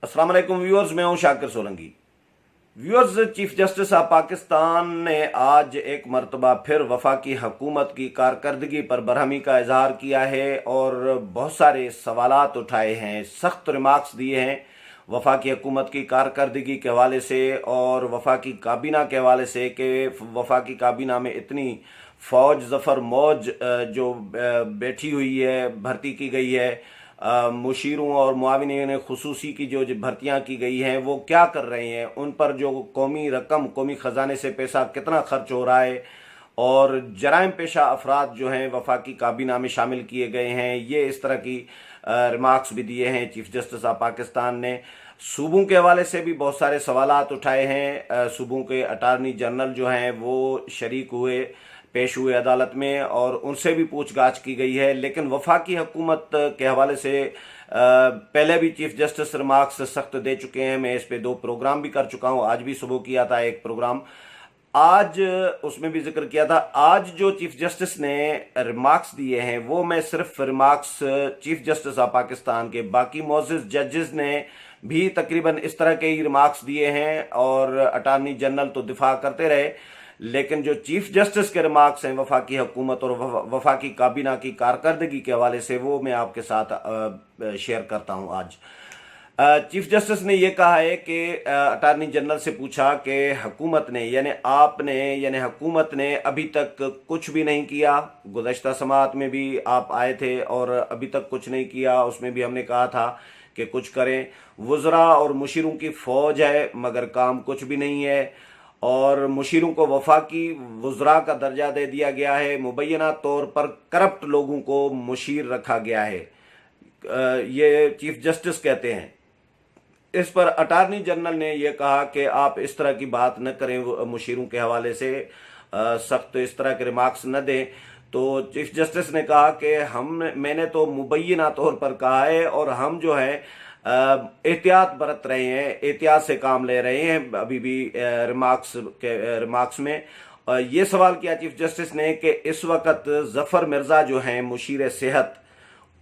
अस्सलाम वालेकुम व्यूअर्स, मैं हूं Shakir Solanki. Viewers, chief justice of Pakistan ने आज एक मरतबा फिर वफाकी हुकूमत की कारकर्दगी पर बरहमी का इजहार किया है और बहुत सारे सवालात उठाए हैं, सख्त रिमार्क्स दिए हैं वफाकी हुकूमत की कारकर्दगी के हवाले से और वफाकी काबीना के हवाले से कि वफाकी काबीना में इतनी फौज जफर मौज जो बैठी हुई है, भर्ती की गई है, मुशीरों और मुआविनीन खुसूसी की जो भर्तियां की गई हैं वो क्या कर रहे हैं, उन पर जो कौमी रकम, कौमी ख़जाने से पैसा कितना खर्च हो रहा है और जराइम पेशा अफराद जो हैं वफाकी काबीना में शामिल किए गए हैं, ये इस तरह की रिमार्क्स भी दिए हैं चीफ जस्टिस ऑफ पाकिस्तान ने। सूबों के हवाले से भी बहुत सारे सवालात उठाए हैं। सूबों के अटारनी जनरल जो हैं वो शरीक हुए, पेश हुए अदालत में और उनसे भी पूछताछ की गई है। लेकिन वफाकी हुकूमत के हवाले से पहले भी चीफ जस्टिस रिमार्क्स सख्त दे चुके हैं। मैं इस पे 2 प्रोग्राम भी कर चुका हूं, आज भी सुबह किया था एक प्रोग्राम, आज उसमें भी जिक्र किया था। आज जो चीफ जस्टिस ने रिमार्क्स दिए हैं वो मैं सिर्फ remarks chief justice of Pakistan के, बाकी मौजूद जजेस ने भी तकरीबन इस तरह के ही रिमार्क्स दिए हैं और अटारनी जनरल तो दिफा करते रहे, लेकिन जो चीफ जस्टिस के रिमार्क्स हैं वफाकी हुकूमत और वफाकी काबीना की कारकर्दगी के हवाले से वो मैं आपके साथ शेयर करता हूं। आज चीफ जस्टिस ने यह कहा है कि अटारनी जनरल से पूछा कि हुकूमत ने यानी हुकूमत ने अभी तक कुछ भी नहीं किया। गुज़श्ता समाअत में भी आप आए थे और अभी तक कुछ नहीं किया, उसमें भी हमने कहा था कि कुछ करें। वुज़रा और मुशीरों की फौज है मगर काम कुछ भी नहीं है और मुशीरों को वफाकी वुज़रा का दर्जा दे दिया गया है। मुबैना तौर पर करप्ट लोगों को मुशीर रखा गया है, ये चीफ जस्टिस कहते हैं। इस पर अटारनी जनरल ने यह कहा कि आप इस तरह की बात न करें, मुशीरों के हवाले से सख्त इस तरह के रिमार्क्स न दें। तो चीफ जस्टिस ने कहा कि मैंने तो मुबैना तौर पर कहा है और हम जो है एहतियात बरत रहे हैं, एहतियात से काम ले रहे हैं अभी भी रिमार्क्स में। ये सवाल किया चीफ जस्टिस ने कि इस वक्त जफर मिर्जा जो हैं मुशीर सेहत,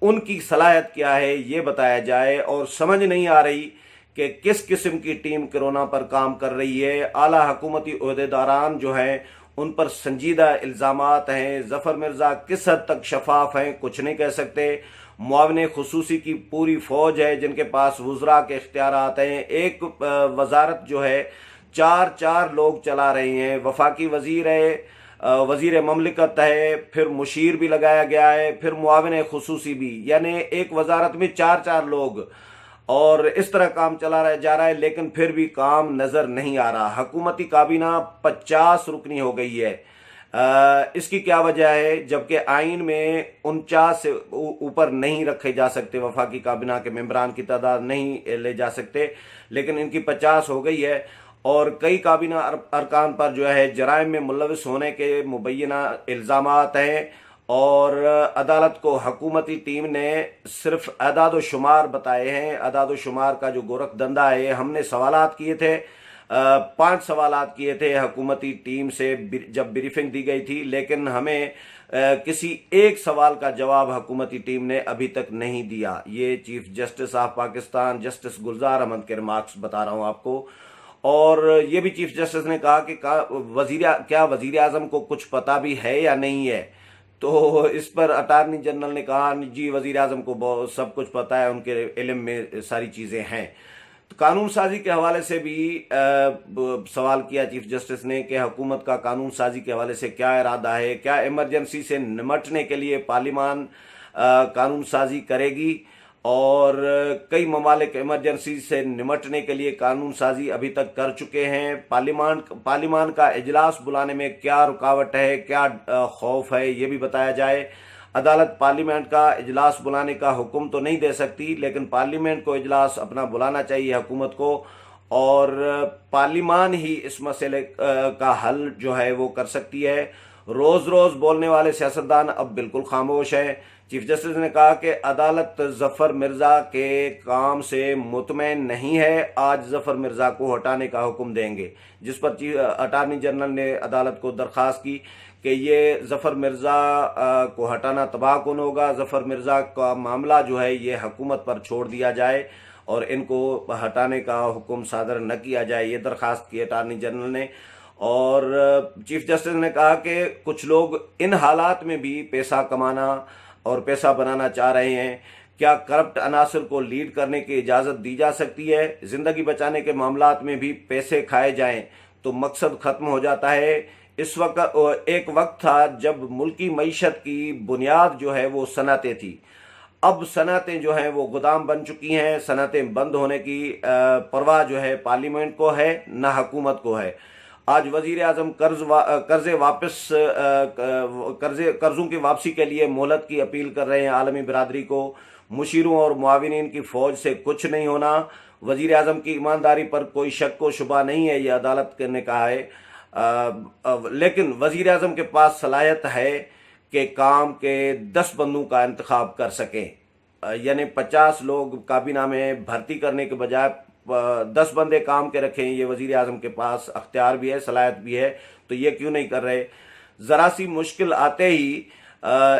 उनकी सलाहियत क्या है ये बताया जाए और समझ नहीं आ रही कि किस किस्म की टीम कोरोना पर काम कर रही है। आला हुकूमती ओहदेदारान जो हैं उन पर संजीदा इल्ज़ामात हैं। जफर मिर्जा किस हद तक शफाफ हैं कुछ नहीं कह सकते। मुआविने खुसूसी की पूरी फौज है जिनके पास वुज़रा के इख्तियारात हैं। एक वजारत जो है 4 लोग चला रहे हैं, वफाकी वजीर है, वजीर ममलिकत है, फिर मुशीर भी लगाया गया है, फिर मुआविने खुसूसी भी, यानी एक वजारत में 4 लोग, और इस तरह काम चला जा रहा है लेकिन फिर भी काम नजर नहीं आ रहा। हुकूमती काबीना 50 रुकनी हो गई है। इसकी क्या वजह है, जबकि आइन में 49 से ऊपर नहीं रखे जा सकते, वफाकी काबीना के मेंबरान की तादाद नहीं ले जा सकते, लेकिन इनकी 50 हो गई है और कई काबीना अरकान पर जो है जराइम में मुलविस होने के मुबैना इल्ज़ामात हैं और अदालत को हुकूमती टीम ने सिर्फ अदाद शुमार बताए हैं। अदाद शुमार का जो गोरख धंधा है, हमने सवालात किए थे, 5 सवालात किए थे हुकूमती टीम से जब ब्रीफिंग दी गई थी, लेकिन हमें किसी एक सवाल का जवाब हुकूमती टीम ने अभी तक नहीं दिया। ये chief justice of Pakistan justice Gulzar Ahmed के रिमार्क्स बता रहा हूं आपको। और ये भी चीफ जस्टिस ने कहा कि क्या वजीर आजम को कुछ पता भी है या नहीं है। तो इस पर अटारनी जनरल ने कहा जी वजीर आजम को सब कुछ पता है, उनके इल्म में सारी चीजें हैं। तो कानून साजी के हवाले से भी सवाल किया चीफ जस्टिस ने कि हुकूमत का कानून साजी के हवाले से क्या इरादा है, क्या इमरजेंसी से निमटने के लिए पार्लियामान कानून साजी करेगी और कई ममालिक इमरजेंसी से निमटने के लिए कानून साजी अभी तक कर चुके हैं। पार्लियामान का इजलास बुलाने में क्या रुकावट है, क्या खौफ है, ये भी बताया जाए। अदालत पार्लियामेंट का इजलास बुलाने का हुक्म तो नहीं दे सकती, लेकिन पार्लियामेंट को इजलास अपना बुलाना चाहिए हुकूमत को और पार्लियामान ही इस मसले का हल जो है वो कर सकती है। रोज रोज बोलने वाले सियासतदान अब बिल्कुल खामोश है। चीफ जस्टिस ने कहा कि अदालत जफर मिर्जा के काम से मुतमैन नहीं है, आज जफर मिर्जा को हटाने का हुक्म देंगे, जिस पर अटारनी जनरल ने अदालत को दरख्वास्त की कि ये जफर मिर्जा को हटाना तबाहकुन होगा। जफर मिर्जा का मामला जो है ये हुकूमत पर छोड़ दिया जाए और इनको हटाने का हुक्म सादर न किया जाए, ये दरखास्त की अटॉर्नी जनरल ने। और चीफ जस्टिस ने कहा कि कुछ लोग इन हालात में भी पैसा कमाना और पैसा बनाना चाह रहे हैं, क्या करप्ट अनासर को लीड करने की इजाज़त दी जा सकती है? ज़िंदगी बचाने के मामलात में भी पैसे खाए जाएं तो मकसद ख़त्म हो जाता है। इस वक्त एक वक्त था जब मुल्की मईशत की बुनियाद जो है वो सनतें थी। अब सनतें जो हैं वो गोदाम बन चुकी हैं। सनतें बंद होने की परवाह जो है पार्लियामेंट को है, ना हुकूमत को है। आज वजीर आजम कर्जों की वापसी के लिए मोहलत की अपील कर रहे हैं आलमी बिरादरी को। मुशीरों और मुआविनीन की फौज से कुछ नहीं होना। वजीर आजम की ईमानदारी पर कोई शक व शुबा नहीं है, यह अदालत ने कहा है। लेकिन वजीर आजम के पास सलाहियत है कि काम के 10 बंदों का इंतखाब कर सकें, यानी 50 लोग काबीना में भर्ती करने के बजाय 10 बंदे काम के रखें। ये वजीर आजम के पास अख्तियार भी है, सलाहियत भी है, तो ये क्यों नहीं कर रहे? ज़रा सी मुश्किल आते ही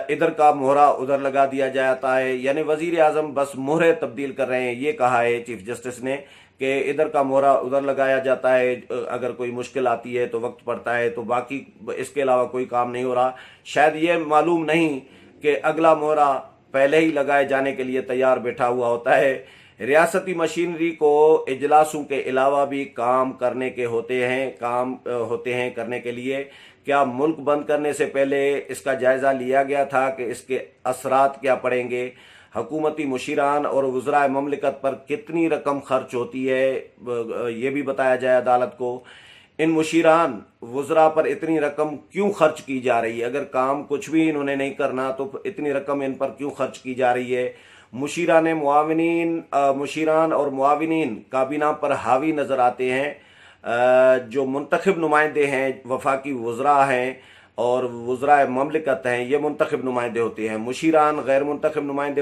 इधर का मोहरा उधर लगा दिया जाता है, यानी वजीर आजम बस मोहरे तब्दील कर रहे हैं। ये कहा है चीफ जस्टिस ने कि इधर का मोहरा उधर लगाया जाता है, अगर कोई मुश्किल आती है तो वक्त पड़ता है, तो बाकी इसके अलावा कोई काम नहीं हो रहा। शायद ये मालूम नहीं कि अगला मोहरा पहले ही लगाए जाने के लिए तैयार बैठा हुआ होता है। रियासती मशीनरी को इजलासों के अलावा भी काम करने के होते हैं करने के लिए। क्या मुल्क बंद करने से पहले इसका जायजा लिया गया था कि इसके असरात क्या पड़ेंगे? हुकूमती मुशीरान और वज़राए ममलिकत पर कितनी रकम खर्च होती है, ये भी बताया जाए अदालत को। इन मुशीरान वज़रा पर इतनी रकम क्यों खर्च की जा रही है? अगर काम कुछ भी इन्होंने नहीं करना तो इतनी रकम इन पर क्यों खर्च की जा रही है? मुशीरान और मुआविनीन काबीना पर हावी नज़र आते हैं। जो मुंतखब नुमाइंदे हैं, वफाकी वज़रा हैं और वज़राए ममलिकत हैं, ये मुंतखब नुमाइंदे होते हैं। मुशीरान गैर मुंतखब नुमाइंदे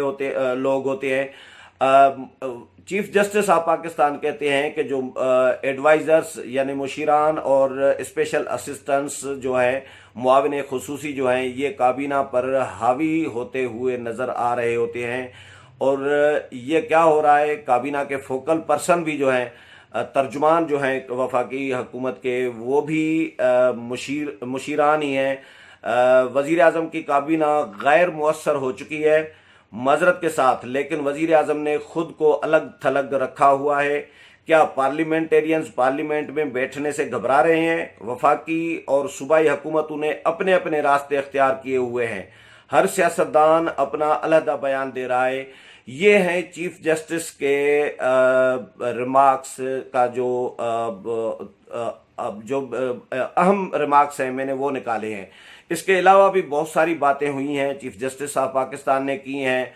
लोग होते हैं। चीफ जस्टिस ऑफ पाकिस्तान कहते हैं कि जो एडवाइज़र्स यानी मुशीरान और स्पेशल असिस्टेंट्स जो हैं, मुआविन खुसूसी जो हैं, ये काबीना पर हावी होते हुए नज़र आ रहे होते हैं। और ये क्या हो रहा है, काबीना के फोकल पर्सन भी जो हैं, तर्जुमान जो हैं वफाकी हुकूमत के, वो भी मुशीरान ही हैं। वज़ीर आज़म की काबीना गैर मुअस्सर हो चुकी है मज़रत के साथ, लेकिन वज़ीर आज़म ने खुद को अलग थलग रखा हुआ है। क्या पार्लियामेंटेरियंस पार्लियामेंट में बैठने से घबरा रहे हैं? वफाकी और सूबाई हुकूमतों ने अपने अपने रास्ते अख्तियार किए हुए हैं। हर सियासतदान अपना अलहदा बयान दे रहा है। ये है चीफ जस्टिस के रिमार्क्स का जो अहम रिमार्क्स हैं, मैंने वो निकाले हैं। इसके अलावा भी बहुत सारी बातें हुई हैं, चीफ जस्टिस ऑफ पाकिस्तान ने की हैं।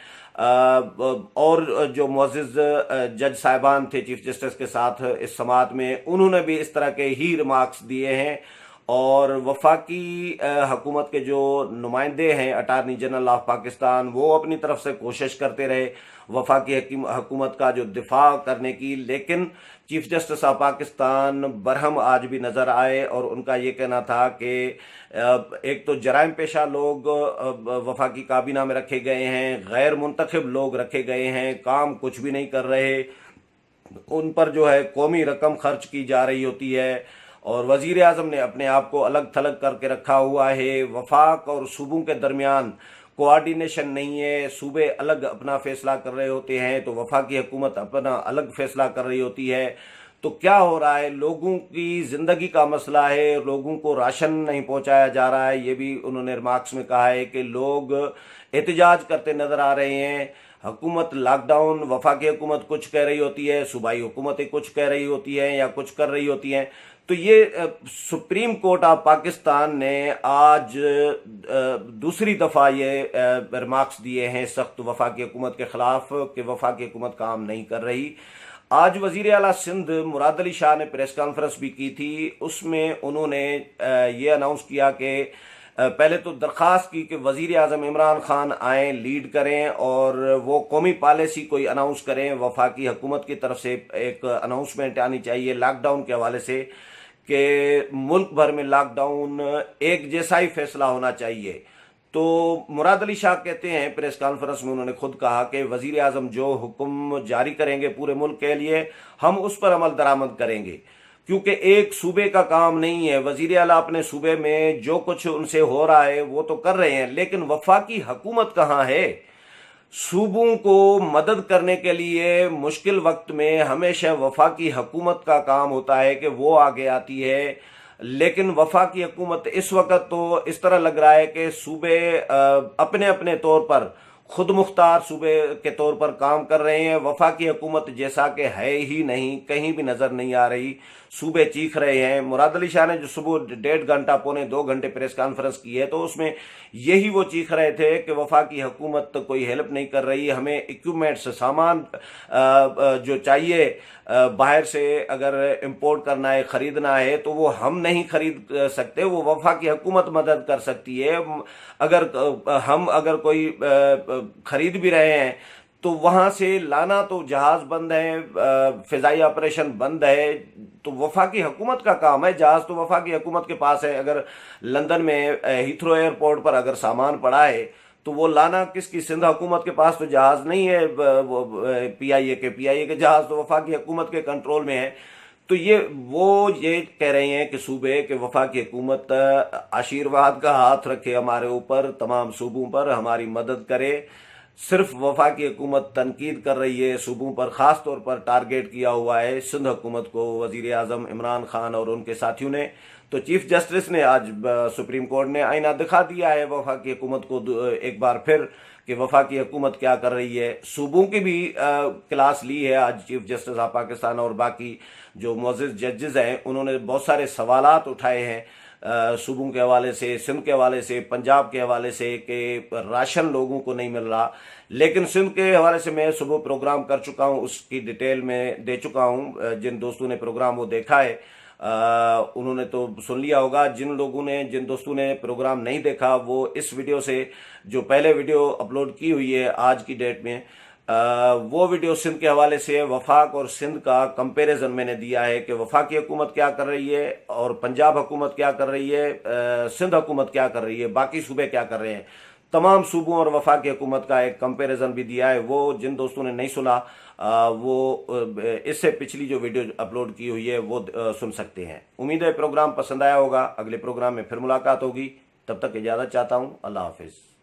और जो मुअज़्ज़िज़ जज साहिबान थे चीफ जस्टिस के साथ इस समाअत में, उन्होंने भी इस तरह के ही रिमार्क्स दिए हैं। और वफाकी हुकूमत के जो नुमाइंदे हैं, अटार्नी जनरल ऑफ पाकिस्तान, वो अपनी तरफ से कोशिश करते रहे वफाकी हुकूमत का जो दिफा करने की, लेकिन chief justice of Pakistan Barham आज भी नज़र आए। और उनका ये कहना था कि एक तो जराइम पेशा लोग वफाकी काबीना में रखे गए हैं, गैर मुंतखब लोग रखे गए हैं, काम कुछ भी नहीं कर रहे, उन पर जो है कौमी रकम खर्च की जा रही होती है। और वज़ीर आज़म ने अपने आप को अलग थलग करके रखा हुआ है। वफाक और सूबों के दरमियान कोऑर्डिनेशन नहीं है। सूबे अलग अपना फैसला कर रहे होते हैं तो वफाकी हुकूमत अपना अलग फैसला कर रही होती है। तो क्या हो रहा है, लोगों की ज़िंदगी का मसला है, लोगों को राशन नहीं पहुंचाया जा रहा है। ये भी उन्होंने रिमार्क्स में कहा है कि लोग एहतजाज करते नज़र आ रहे हैं। हुकूमत लॉकडाउन, वफाकी हुकूमत कुछ कह रही होती है, सूबाई हुकूमतें कुछ कह रही होती हैं या कुछ कर रही होती हैं। तो ये सुप्रीम कोर्ट ऑफ पाकिस्तान ने आज दूसरी दफ़ा ये रिमार्क्स दिए हैं सख्त वफाकी हुकूमत के ख़िलाफ़ कि वफाकी हुकूमत काम नहीं कर रही। आज वज़ीर आला सिंध मुराद अली शाह ने प्रेस कॉन्फ्रेंस भी की थी। उसमें उन्होंने ये अनाउंस किया कि पहले तो दरख्वास्त की कि वज़ीर आज़म इमरान खान आएँ, लीड करें और वो कौमी पॉलिसी कोई अनाउंस करें। वफाकी हुकूमत की तरफ से एक अनाउंसमेंट आनी चाहिए लॉकडाउन के हवाले से कि मुल्क भर में लॉकडाउन एक जैसा ही फैसला होना चाहिए। तो मुराद अली शाह कहते हैं, प्रेस कॉन्फ्रेंस में उन्होंने खुद कहा कि वजीर आजम जो हुक्म जारी करेंगे पूरे मुल्क के लिए हम उस पर अमल दरामद करेंगे, क्योंकि एक सूबे का काम नहीं है। वजीर आला अपने सूबे में जो कुछ उनसे हो रहा है वो तो कर रहे हैं, लेकिन वफाकी हुकूमत कहाँ है? सूबों को मदद करने के लिए मुश्किल वक्त में हमेशा वफाकी हुकूमत का काम होता है कि वो आगे आती है, लेकिन वफाकी हुकूमत इस वक्त तो इस तरह लग रहा है कि सूबे अपने अपने तौर पर खुद मुख्तार सूबे के तौर पर काम कर रहे हैं। वफाकी हुकूमत जैसा कि है ही नहीं, कहीं भी नजर नहीं आ रही। सूबे चीख रहे हैं। मुराद अली शाह ने जो सुबह 1.5 घंटा पौने 2 घंटे प्रेस कॉन्फ्रेंस की है, तो उसमें यही वो चीख रहे थे कि वफाकी हुकूमत तो कोई हेल्प नहीं कर रही, हमें इक्विपमेंट्स सामान जो चाहिए बाहर से अगर इंपोर्ट करना है, खरीदना है, तो वो हम नहीं खरीद सकते, वो वफाकी हुकूमत मदद कर सकती है। अगर कोई खरीद भी रहे हैं तो वहां से लाना तो जहाज बंद है, फिजाई ऑपरेशन बंद है, तो वफाकी हुकूमत का काम है। जहाज तो वफाकी हुकूमत के पास है। अगर लंदन में हीथ्रो एयरपोर्ट पर अगर सामान पड़ा है तो वो लाना किसकी? सिंध हुकूमत के पास तो जहाज नहीं है। पीआईए के जहाज तो वफाकी हुकूमत के कंट्रोल में है। तो ये कह रहे हैं कि सूबे के वफाकी हुकूमत आशीर्वाद का हाथ रखे हमारे ऊपर, तमाम सूबों पर हमारी मदद करे। सिर्फ वफाकी हुकूमत तनकीद कर रही है, सूबों पर खास तौर पर टारगेट किया हुआ है सिंध हुकूमत को वजीर आजम इमरान खान और उनके साथियों ने। तो चीफ जस्टिस ने आज सुप्रीम कोर्ट ने आईना दिखा दिया है वफाकी हुकूमत को एक बार फिर कि वफाकी हुकूमत क्या कर रही है। सूबों की भी क्लास ली है आज चीफ जस्टिस ऑफ पाकिस्तान, और बाकी जो मुअज़्ज़िज़ जजेस हैं उन्होंने बहुत सारे सवालात उठाए हैं सूबों के हवाले से, सिंध के हवाले से, पंजाब के हवाले से कि राशन लोगों को नहीं मिल रहा। लेकिन सिंध के हवाले से मैं सुबह प्रोग्राम कर चुका हूं, उसकी डिटेल में दे चुका हूं। जिन दोस्तों ने प्रोग्राम वो देखा है उन्होंने तो सुन लिया होगा। जिन दोस्तों ने प्रोग्राम नहीं देखा वो इस वीडियो से, जो पहले वीडियो अपलोड की हुई है आज की डेट में, वो वीडियो सिंध के हवाले से वफाक और सिंध का कंपैरिजन मैंने दिया है कि वफाकी हुकूमत क्या कर रही है और पंजाब हुकूमत क्या कर रही है, सिंध हुकूमत क्या कर रही है, बाकी सूबे क्या कर रहे हैं। तमाम सूबों और वफाकी हुकूमत का एक कंपैरिजन भी दिया है। वो जिन दोस्तों ने नहीं सुना वो इससे पिछली जो वीडियो अपलोड की हुई है वो सुन सकते हैं। उम्मीद है प्रोग्राम पसंद आया होगा। अगले प्रोग्राम में फिर मुलाकात होगी। तब तक इजाज़त चाहता हूँ। अल्लाह हाफिज़।